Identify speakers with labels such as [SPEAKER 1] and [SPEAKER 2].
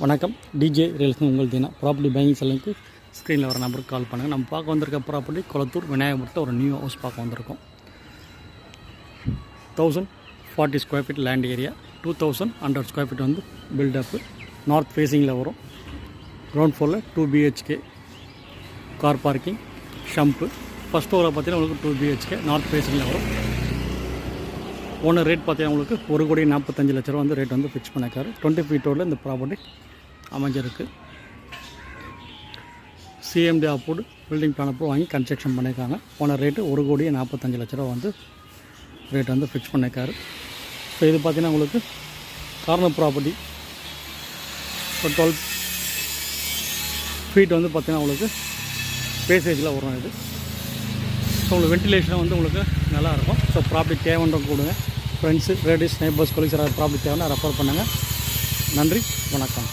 [SPEAKER 1] வணக்கம். டிஜே ரியல்ஸ்னு உங்கள் தினம் ப்ராப்பர்ட்டி பேங்கிங் செல்லுக்கு ஸ்க்ரீனில் வர நம்பருக்கு கால் பண்ணுங்கள். நம்ம பார்க்க வந்திருக்க ப்ராப்பர்ட்டி கொளத்தூர் விநாயகபுரத்தில் ஒரு நியூ ஹவுஸ் பார்க்க வந்திருக்கோம். 1040 square feet land area, 2100 square feet வந்து பில்டப்பு, நார்த் ஃபேஸிங்கில் வரும். கிரவுண்ட் ஃப்ளோரில் 2 BHK, car parking, sump. First ஃப்ளோரில் பார்த்தீங்கன்னா உங்களுக்கு 2 BHK நார்த் ஃபேஸிங்கில் வரும். ஓனர் ரேட் பார்த்தீங்கன்னா உங்களுக்கு 1,45,00,000 வந்து ரேட் வந்து ஃபிக்ஸ் பண்ணியிருக்காரு. 20 ஃபீட் ரோடில் இந்த ப்ராப்பர்ட்டி அமைஞ்சிருக்கு. CMD approved building plan approve வாங்கி கன்ஸ்ட்ரக்ஷன் பண்ணியிருக்காங்க. ஓனர் ரேட்டு 1,45,00,000 வந்து ரேட் வந்து ஃபிக்ஸ் பண்ணியிருக்காரு. ஸோ இது பார்த்தீங்கன்னா உங்களுக்கு கார்னர் ப்ராப்பர்ட்டி. இப்போ 12 ஃபீட் வந்து பார்த்தீங்கன்னா உங்களுக்கு பேசேஜில் வரும். இது ஸோ உங்களுக்கு வென்டிலேஷனாக வந்து உங்களுக்கு நல்லாயிருக்கும். ஸோ ப்ராப்பர்ட்டி தேவைன்றவங்க கொடுங்க. ஃப்ரெண்ட்ஸு, ரிலேட்டிவ்ஸ், நெய்பர்ஸ், கொலீக்ஸ் யாராவது ப்ராப்பர்ட்டி தேவைன்னா ரெஃபர் பண்ணுங்கள். நன்றி, வணக்கம்.